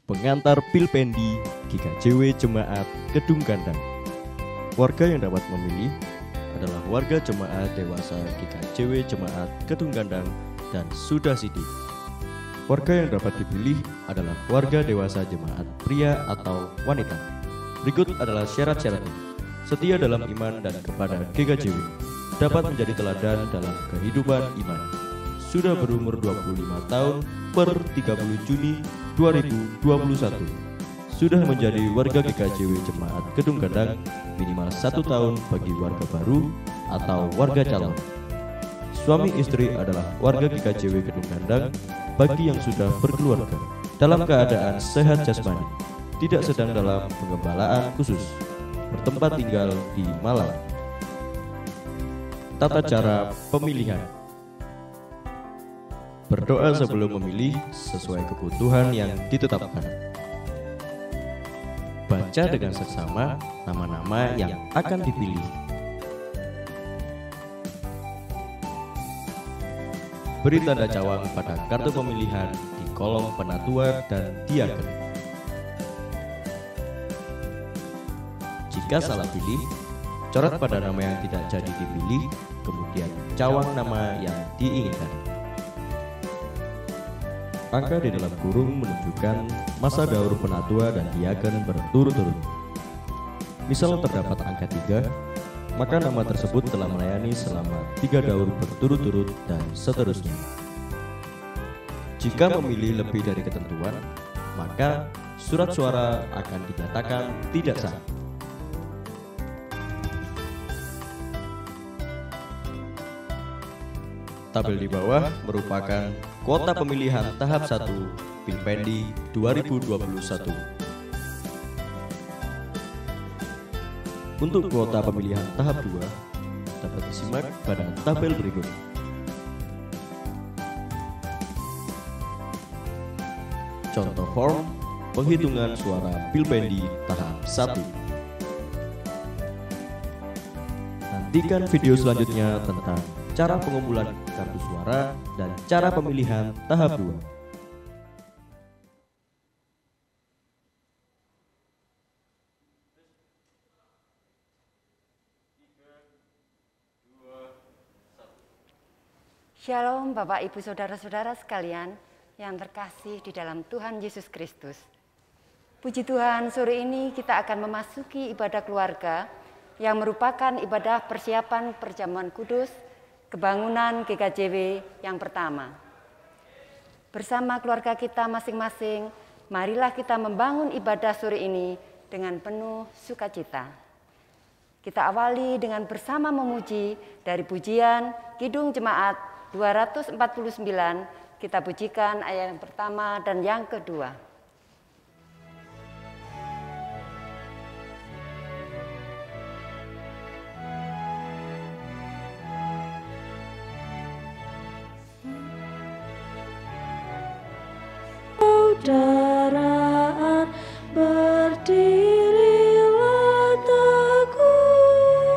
pengantar Pilpendi GKJW Jemaat Kedung Gandang. Warga yang dapat memilih adalah warga jemaat dewasa GKJW Jemaat Kedung Gandang dan sudah sidik. Warga yang dapat dipilih adalah warga dewasa jemaat pria atau wanita. Berikut adalah syarat-syaratnya. Setia dalam iman dan kepada GKJW, dapat menjadi teladan dalam kehidupan iman. Sudah berumur 25 tahun per 30 Juni 2021. Sudah menjadi warga GKJW Jemaat Kedung Gandang minimal 1 tahun bagi warga baru atau warga calon. Suami istri adalah warga GKJW Kedung Gandang bagi yang sudah berkeluarga, dalam keadaan sehat jasmani, tidak sedang dalam pengembalaan khusus, bertempat tinggal di Malang. Tata cara pemilihan: berdoa sebelum memilih sesuai kebutuhan yang ditetapkan. Baca dengan seksama nama-nama yang akan dipilih. Beri tanda cawang pada kartu pemilihan di kolom penatua dan diaken. Jika salah pilih, coret pada nama yang tidak jadi dipilih, kemudian cawang nama yang diinginkan. Angka di dalam kurung menunjukkan masa daur penatua dan diaken berturut-turut. Misal terdapat angka 3, maka nama tersebut telah melayani selama 3 daur berturut-turut dan seterusnya. Jika memilih lebih dari ketentuan, maka surat suara akan dinyatakan tidak sah. Tabel di bawah merupakan kuota pemilihan tahap 1 Pilpendi 2021. Untuk kuota pemilihan tahap 2 dapat disimak pada tabel berikut. Contoh form penghitungan suara Pilpendi tahap 1. Nantikan video selanjutnya tentang cara pengumpulan kartu suara dan cara pemilihan tahap 2. Shalom Bapak Ibu Saudara-saudara sekalian yang terkasih di dalam Tuhan Yesus Kristus. Puji Tuhan, sore ini kita akan memasuki ibadah keluarga yang merupakan ibadah persiapan perjamuan kudus kebangunan GKJW yang pertama. Bersama keluarga kita masing-masing, marilah kita membangun ibadah sore ini dengan penuh sukacita. Kita awali dengan bersama memuji dari pujian Kidung Jemaat 249, kita pujikan ayat yang pertama dan yang kedua. Saudaraan berdirilah teguh,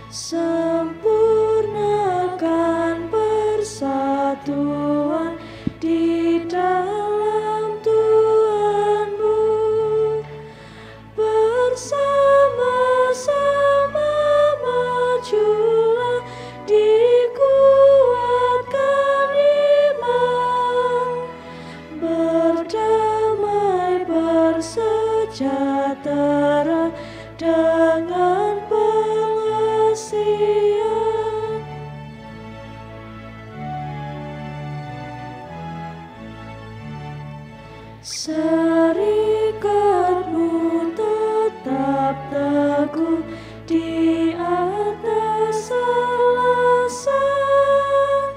sempurnakan persatuan di dalam Tuhanmu. Bersama-sama majulah, dikuatkan iman, berdamai bersejahtera dengan pengasihan. Serikatmu tetap teguh di atas alasan,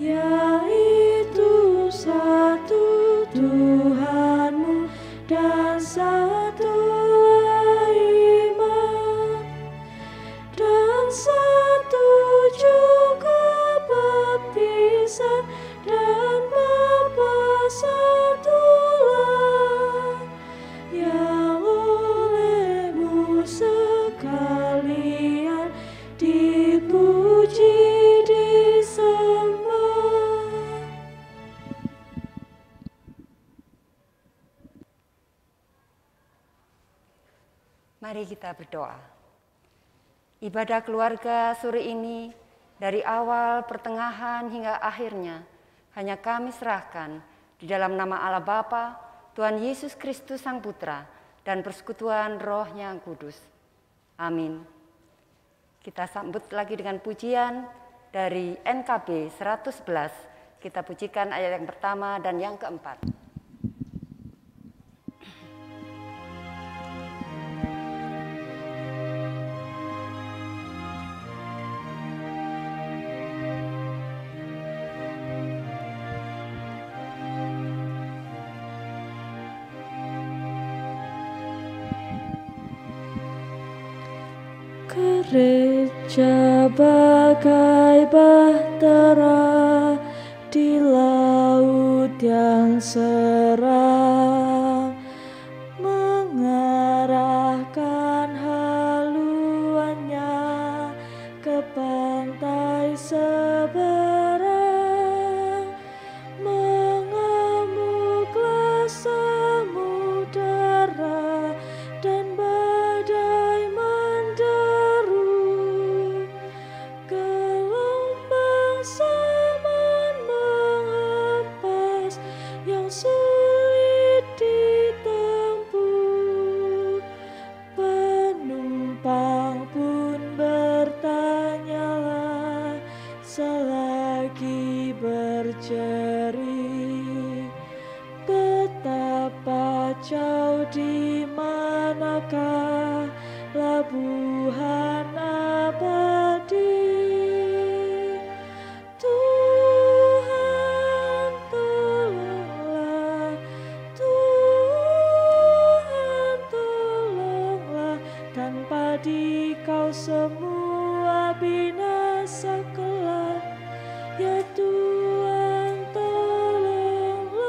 yaitu satu Tuhanmu dan satu iman, dan satu juga baptisan, dan Bapa satulah Mari kita berdoa. Ibadah keluarga sore ini dari awal, pertengahan hingga akhirnya hanya kami serahkan di dalam nama Allah Bapa, Tuhan Yesus Kristus Sang Putra, dan persekutuan Roh-Nya yang Kudus. Amin. Kita sambut lagi dengan pujian dari NKB 111. Kita pujikan ayat yang pertama dan yang keempat. Gereja bagai bahtera di laut yang seram, mengarahkan haluannya ke pantai seberang. Mengamuklah samudera dan badai menderu, gelombang zaman mengempas yang sulit ditempuh. Penumpang pun bertanyalah selagi berjerit, betapa jauh di manakah labuhan abadi. Tuhan tolonglah, Tuhan tolonglah, tanpa Dikau semua binasa kelak. Ya Tuhan tolonglah.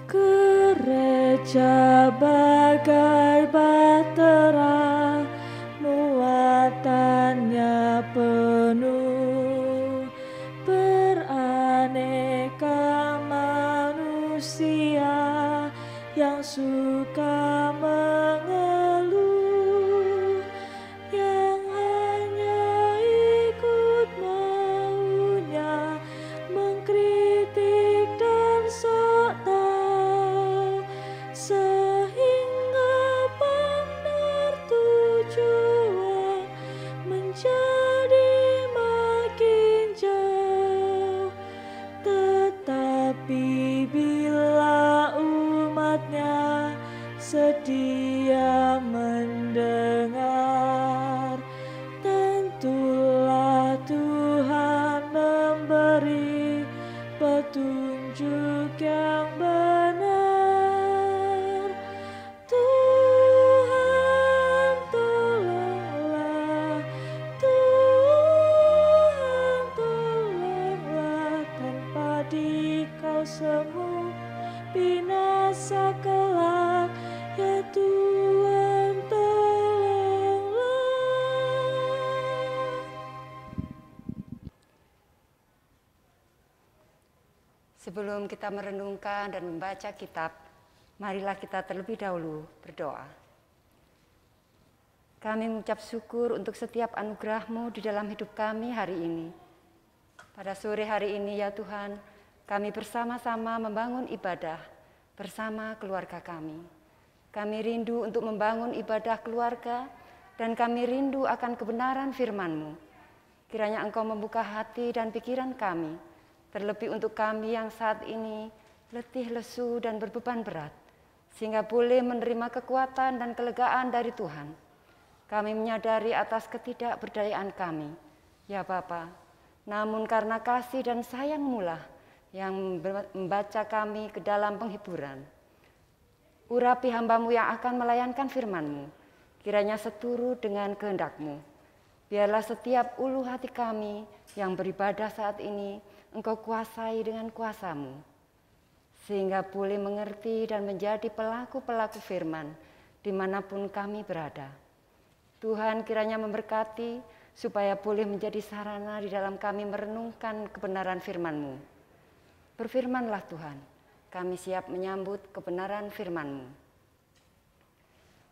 Gereja bagai bahtera, muatannya penuh, beraneka manusia yang suka mengeluh, yang hanya ikut maunya, mengkritik dan sok tahu, sehingga benar tujuan menjadi makin jauh. Tetapi bila umatnya sedia mendengar, tentulah Tuhan memberi petunjuk yang benar. Tuhan tolonglah, Tuhan tolonglah, tanpa Dikau semua binasa kelak. Ya Tuhan tolonglah. Sebelum kita merenungkan dan membaca kitab, marilah kita terlebih dahulu berdoa. Kami mengucap syukur untuk setiap anugerah-Mu di dalam hidup kami hari ini. Pada sore hari ini ya Tuhan, kami bersama-sama membangun ibadah bersama keluarga kami. Kami rindu untuk membangun ibadah keluarga dan kami rindu akan kebenaran firman-Mu. Kiranya Engkau membuka hati dan pikiran kami, terlebih untuk kami yang saat ini letih, lesu, dan berbeban berat, sehingga boleh menerima kekuatan dan kelegaan dari Tuhan. Kami menyadari atas ketidakberdayaan kami, ya Bapa, namun karena kasih dan sayang-Mu lah yang membaca kami ke dalam penghiburan. Urapi hamba-Mu yang akan melayankan firman-Mu, kiranya seturut dengan kehendak-Mu. Biarlah setiap ulu hati kami yang beribadah saat ini Engkau kuasai dengan kuasa-Mu, sehingga boleh mengerti dan menjadi pelaku-pelaku firman dimanapun kami berada. Tuhan kiranya memberkati supaya boleh menjadi sarana di dalam kami merenungkan kebenaran firman-Mu. Berfirmanlah Tuhan, kami siap menyambut kebenaran firman-Mu.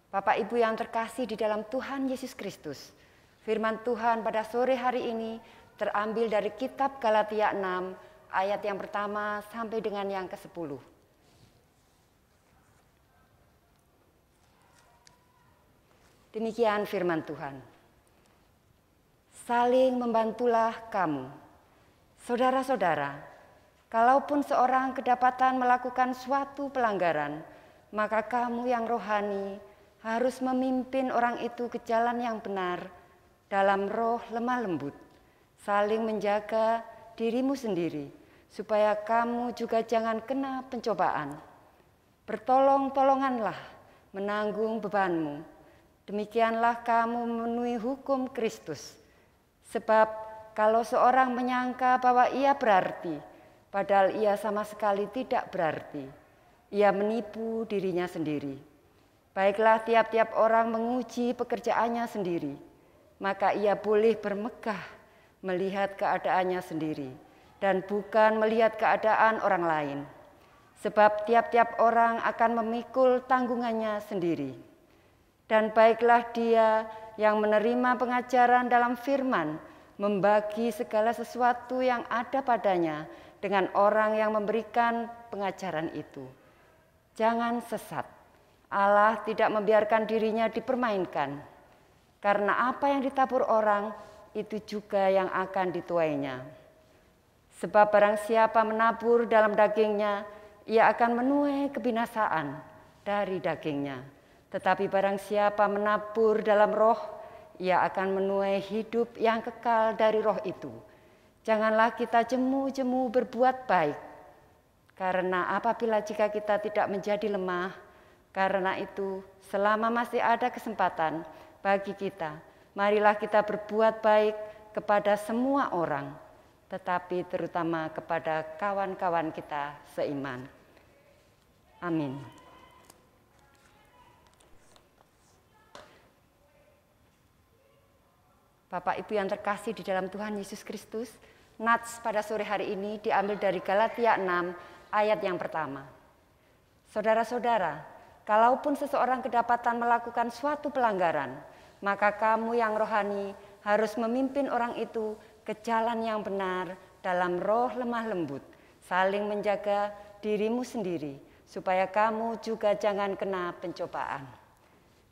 Bapak Ibu yang terkasih di dalam Tuhan Yesus Kristus, firman Tuhan pada sore hari ini terambil dari kitab Galatia 6 ayat yang pertama sampai dengan yang ke-10. Demikian firman Tuhan. Saling membantulah kamu. Saudara-saudara, kalaupun seorang kedapatan melakukan suatu pelanggaran, maka kamu yang rohani harus memimpin orang itu ke jalan yang benar dalam roh lemah lembut, saling menjaga dirimu sendiri, supaya kamu juga jangan kena pencobaan. Bertolong-tolonganlah menanggung bebanmu. Demikianlah kamu memenuhi hukum Kristus. Sebab kalau seorang menyangka bahwa ia berarti, padahal ia sama sekali tidak berarti, ia menipu dirinya sendiri. Baiklah tiap-tiap orang menguji pekerjaannya sendiri, maka ia boleh bermegah melihat keadaannya sendiri dan bukan melihat keadaan orang lain. Sebab tiap-tiap orang akan memikul tanggungannya sendiri. Dan baiklah dia yang menerima pengajaran dalam firman, membagi segala sesuatu yang ada padanya dengan orang yang memberikan pengajaran itu. Jangan sesat. Allah tidak membiarkan dirinya dipermainkan. Karena apa yang ditabur orang, itu juga yang akan dituainya. Sebab barang siapa menabur dalam dagingnya, ia akan menuai kebinasaan dari dagingnya. Tetapi barang siapa menabur dalam roh, ia akan menuai hidup yang kekal dari roh itu. Janganlah kita jemu-jemu berbuat baik. Karena apabila jika kita tidak menjadi lemah, karena itu selama masih ada kesempatan bagi kita, marilah kita berbuat baik kepada semua orang, tetapi terutama kepada kawan-kawan kita seiman. Amin. Bapak Ibu yang terkasih di dalam Tuhan Yesus Kristus, nats pada sore hari ini diambil dari Galatia 6 ayat yang pertama. Saudara-saudara, kalaupun seseorang kedapatan melakukan suatu pelanggaran, maka kamu yang rohani harus memimpin orang itu ke jalan yang benar dalam roh lemah lembut, saling menjaga dirimu sendiri, supaya kamu juga jangan kena pencobaan.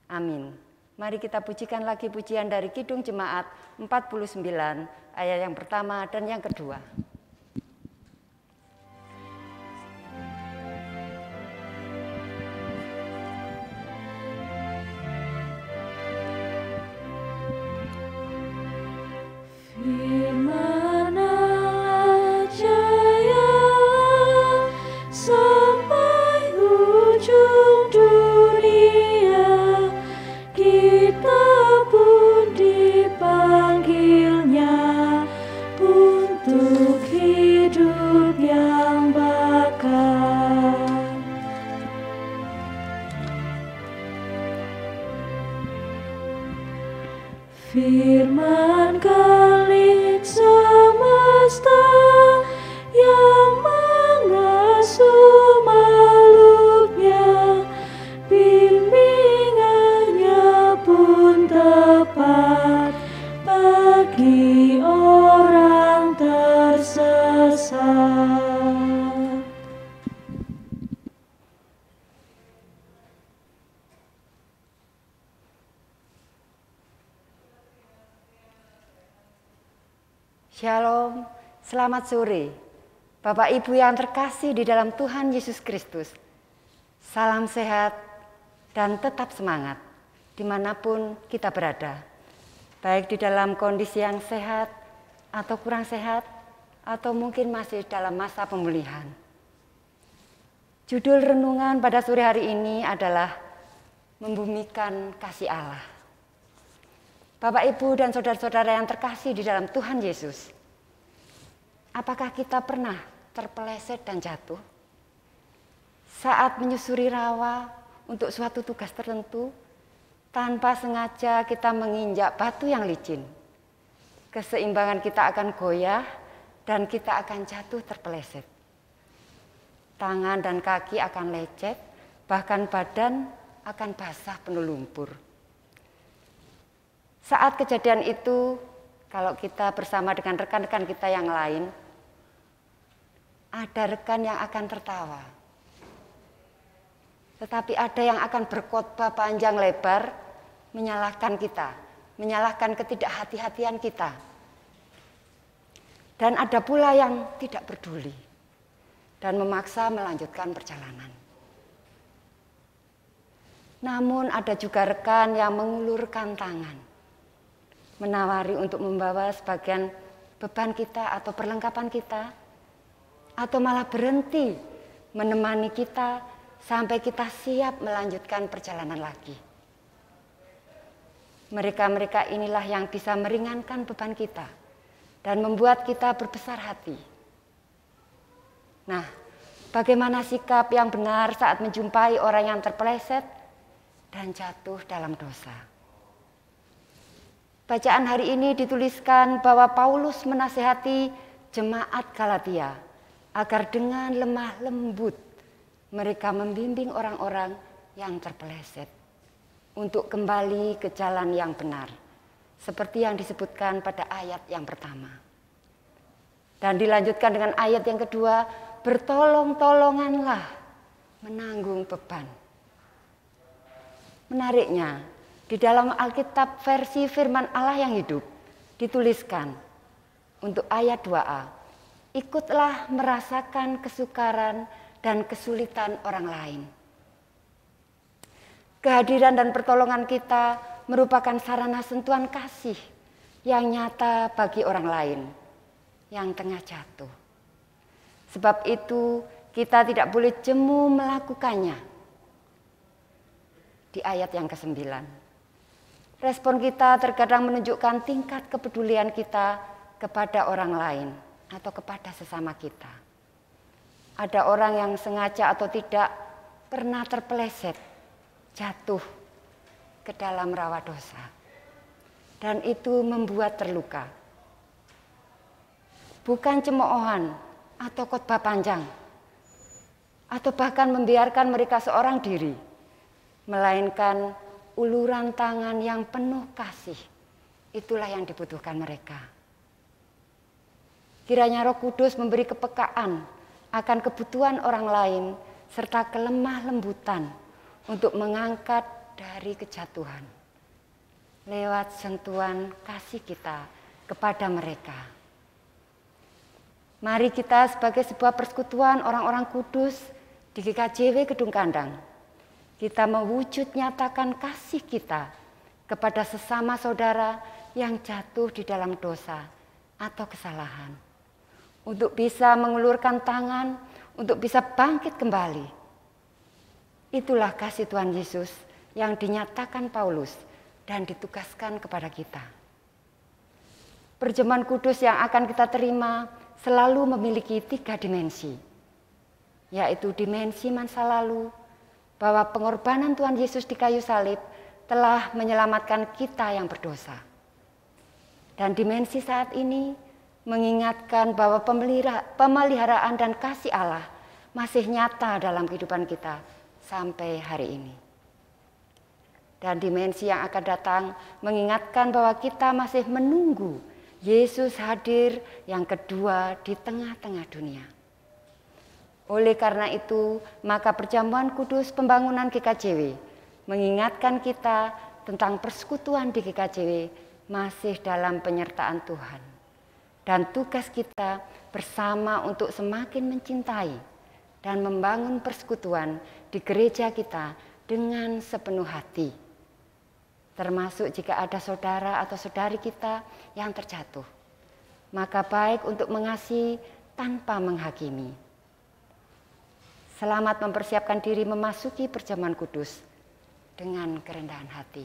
Amin. Mari kita pujikan lagi pujian dari Kidung Jemaat 49 ayat yang pertama dan yang kedua. Firman Allah jaya sampai ujung dunia, kita pun dipanggilnya untuk hidup yang bakal. Firman Khalik semesta yang mengasuh makhluknya, bimbingannya pun tepat bagi orang tersesat. Shalom, selamat sore. Bapak Ibu yang terkasih di dalam Tuhan Yesus Kristus. Salam sehat dan tetap semangat dimanapun kita berada. Baik di dalam kondisi yang sehat atau kurang sehat, atau mungkin masih dalam masa pemulihan. Judul renungan pada sore hari ini adalah Membumikan Kasih Allah. Bapak, Ibu, dan saudara-saudara yang terkasih di dalam Tuhan Yesus, apakah kita pernah terpeleset dan jatuh? Saat menyusuri rawa untuk suatu tugas tertentu, tanpa sengaja kita menginjak batu yang licin. keseimbangan kita akan goyah dan kita akan jatuh terpeleset. Tangan dan kaki akan lecet, bahkan badan akan basah penuh lumpur. Saat kejadian itu, kalau kita bersama dengan rekan-rekan kita yang lain, ada rekan yang akan tertawa. Tetapi ada yang akan berkhotbah panjang lebar, menyalahkan kita, menyalahkan ketidakhati-hatian kita. Dan ada pula yang tidak peduli dan memaksa melanjutkan perjalanan. Namun ada juga rekan yang mengulurkan tangan, menawari untuk membawa sebagian beban kita atau perlengkapan kita, atau malah berhenti menemani kita sampai kita siap melanjutkan perjalanan lagi. Mereka-mereka inilah yang bisa meringankan beban kita dan membuat kita berbesar hati. Nah, bagaimana sikap yang benar saat menjumpai orang yang terpeleset dan jatuh dalam dosa? Bacaan hari ini dituliskan bahwa Paulus menasihati jemaat Galatia agar dengan lemah lembut mereka membimbing orang-orang yang terpeleset untuk kembali ke jalan yang benar, seperti yang disebutkan pada ayat yang pertama. Dan dilanjutkan dengan ayat yang kedua, bertolong-tolonganlah menanggung beban. Menariknya, di dalam Alkitab versi firman Allah yang hidup, dituliskan untuk ayat 2a, ikutlah merasakan kesukaran dan kesulitan orang lain. Kehadiran dan pertolongan kita merupakan sarana sentuhan kasih yang nyata bagi orang lain yang tengah jatuh. Sebab itu kita tidak boleh jemu melakukannya. Di ayat yang ke-9. Respon kita terkadang menunjukkan tingkat kepedulian kita kepada orang lain atau kepada sesama kita. Ada orang yang sengaja atau tidak pernah terpeleset, jatuh ke dalam rawa dosa. Dan itu membuat terluka. Bukan cemoohan atau khotbah panjang, atau bahkan membiarkan mereka seorang diri, melainkan uluran tangan yang penuh kasih. Itulah yang dibutuhkan mereka. Kiranya Roh Kudus memberi kepekaan akan kebutuhan orang lain serta kelemah lembutan untuk mengangkat dari kejatuhan lewat sentuhan kasih kita kepada mereka. Mari kita sebagai sebuah persekutuan orang-orang kudus di GKJW Gedung Kandang, kita mewujud nyatakan kasih kita kepada sesama saudara yang jatuh di dalam dosa atau kesalahan, untuk bisa mengulurkan tangan, untuk bisa bangkit kembali. Itulah kasih Tuhan Yesus yang dinyatakan Paulus dan ditugaskan kepada kita. Perjamuan kudus yang akan kita terima selalu memiliki 3 dimensi, yaitu dimensi masa lalu, bahwa pengorbanan Tuhan Yesus di kayu salib telah menyelamatkan kita yang berdosa. Dan dimensi saat ini mengingatkan bahwa pemeliharaan dan kasih Allah masih nyata dalam kehidupan kita sampai hari ini. Dan dimensi yang akan datang mengingatkan bahwa kita masih menunggu Yesus hadir yang kedua di tengah-tengah dunia. Oleh karena itu, maka perjamuan kudus pembangunan GKJW mengingatkan kita tentang persekutuan di GKJW masih dalam penyertaan Tuhan. Dan tugas kita bersama untuk semakin mencintai dan membangun persekutuan di gereja kita dengan sepenuh hati. Termasuk jika ada saudara atau saudari kita yang terjatuh. Maka baik untuk mengasihi tanpa menghakimi. Selamat mempersiapkan diri memasuki perjamuan kudus dengan kerendahan hati.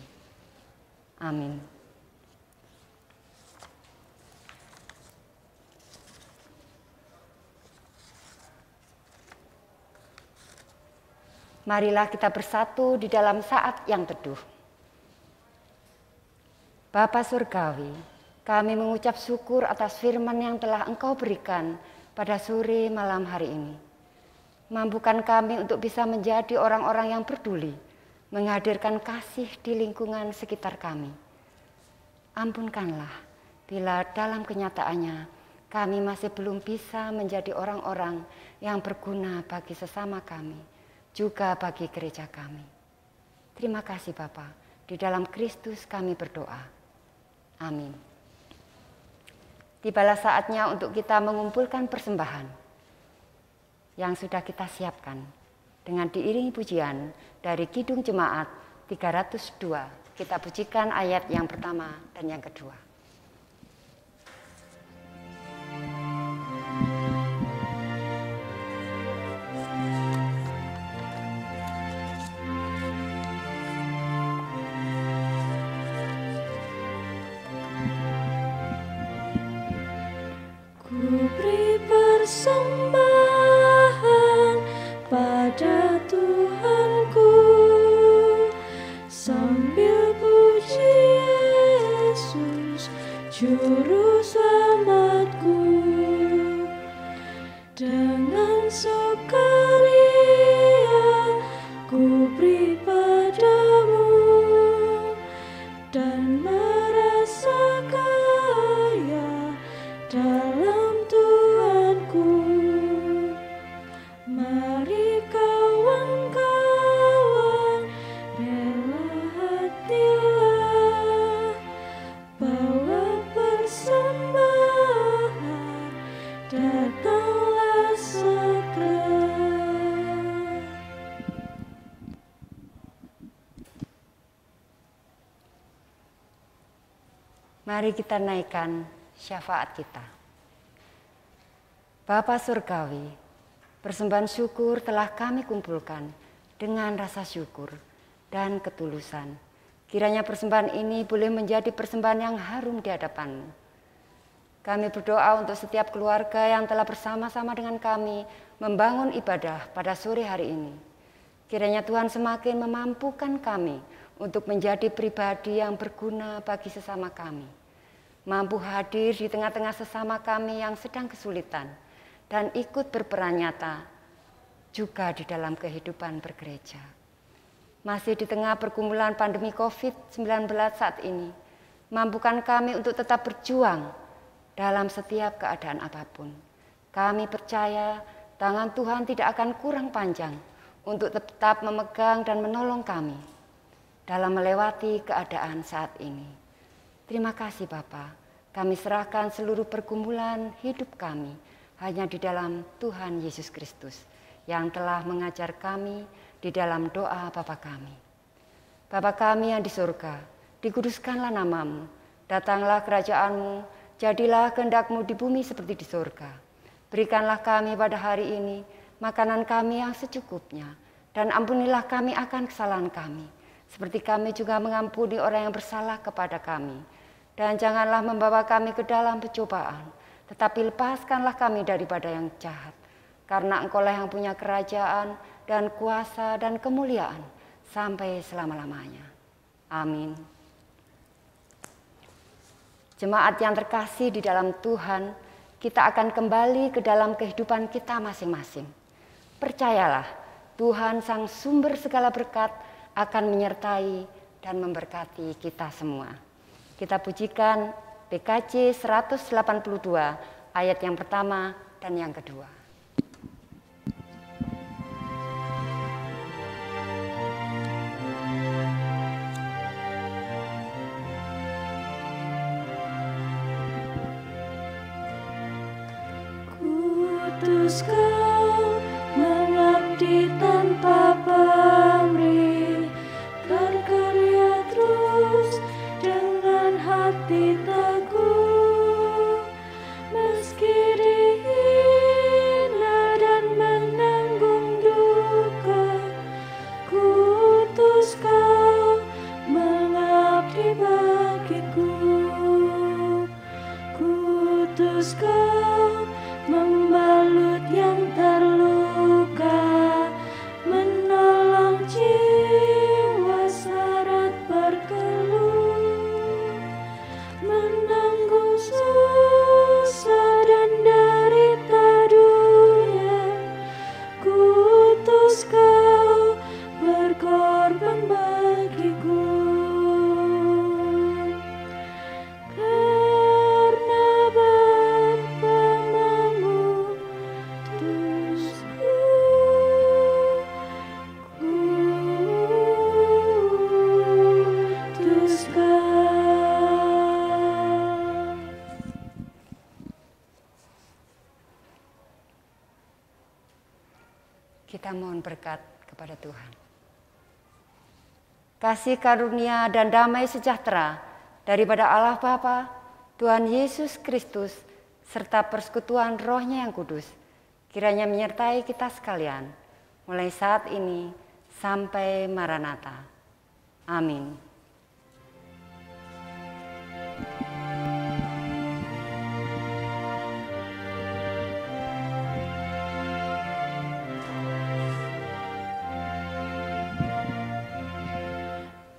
Amin. Marilah kita bersatu di dalam saat yang teduh. Bapa Surgawi, Kami mengucap syukur atas firman yang telah Engkau berikan pada sore malam hari ini. Mampukan kami untuk bisa menjadi orang-orang yang peduli, menghadirkan kasih di lingkungan sekitar kami. Ampunkanlah bila dalam kenyataannya kami masih belum bisa menjadi orang-orang yang berguna bagi sesama kami, juga bagi gereja kami. Terima kasih Bapa, di dalam Kristus kami berdoa. Amin. Tibalah saatnya untuk kita mengumpulkan persembahan yang sudah kita siapkan dengan diiringi pujian dari Kidung Jemaat 302. Kita pujikan ayat yang pertama dan yang kedua. Ku beri persembahan pada Tuhanku sambil puji Yesus Juru Selamatku. Dengan sukaria ku beri padamu dan merasa kaya dalam Tuhanku. Mari kawan-kawan, rela hatilah, bawa persembahan, datanglah segera. Mari kita naikkan syafaat kita. Bapa Surgawi, persembahan syukur telah kami kumpulkan dengan rasa syukur dan ketulusan. Kiranya persembahan ini boleh menjadi persembahan yang harum di hadapan-Mu. Kami berdoa untuk setiap keluarga yang telah bersama-sama dengan kami membangun ibadah pada sore hari ini. Kiranya Tuhan semakin memampukan kami untuk menjadi pribadi yang berguna bagi sesama kami. Mampu hadir di tengah-tengah sesama kami yang sedang kesulitan dan ikut berperan nyata juga di dalam kehidupan bergereja. Masih di tengah pergumulan pandemi COVID-19 saat ini, mampukan kami untuk tetap berjuang dalam setiap keadaan apapun. Kami percaya tangan Tuhan tidak akan kurang panjang untuk tetap memegang dan menolong kami dalam melewati keadaan saat ini. Terima kasih Bapa, kami serahkan seluruh pergumulan hidup kami hanya di dalam Tuhan Yesus Kristus yang telah mengajar kami di dalam doa Bapa kami. Bapa kami yang di surga, dikuduskanlah nama-Mu, datanglah kerajaan-Mu, jadilah kehendak-Mu di bumi seperti di surga. Berikanlah kami pada hari ini makanan kami yang secukupnya, dan ampunilah kami akan kesalahan kami, seperti kami juga mengampuni orang yang bersalah kepada kami. Dan janganlah membawa kami ke dalam pencobaan, tetapi lepaskanlah kami daripada yang jahat. Karena Engkau-lah yang punya kerajaan dan kuasa dan kemuliaan sampai selama-lamanya. Amin. Jemaat yang terkasih di dalam Tuhan, kita akan kembali ke dalam kehidupan kita masing-masing. Percayalah, Tuhan Sang Sumber segala berkat akan menyertai dan memberkati kita semua. Kita pujikan PKJ 182 ayat yang pertama dan yang kedua. Kudus Kau mengabdi tanpa pamrih, berkarya terus dengan hati teguh, meski dihina dan menanggung duka. Kudus Kau mengabdi bagiku, kudus Kau membalut yang terluka, menolong jiwa syarat berkeluh, menanggung Kita mohon berkat kepada Tuhan. Kasih karunia dan damai sejahtera daripada Allah Bapa, Tuhan Yesus Kristus, serta persekutuan Roh-Nya yang kudus, kiranya menyertai kita sekalian, mulai saat ini sampai Maranatha. Amin.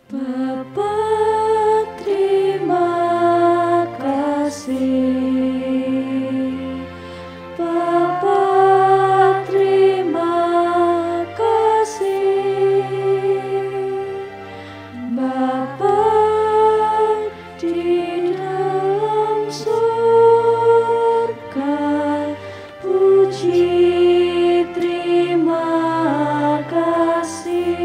Bapa, terima kasih. Bapa, terima kasih. Bapa di dalam surga, puji terima kasih.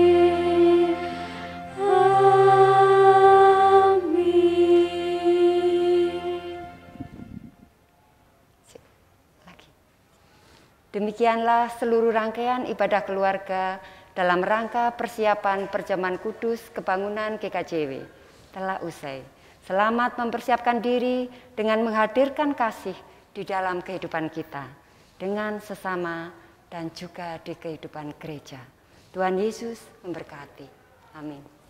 Demikianlah seluruh rangkaian ibadah keluarga dalam rangka persiapan perjamuan kudus kebangunan GKJW telah usai. Selamat mempersiapkan diri dengan menghadirkan kasih di dalam kehidupan kita, dengan sesama dan juga di kehidupan gereja. Tuhan Yesus memberkati. Amin.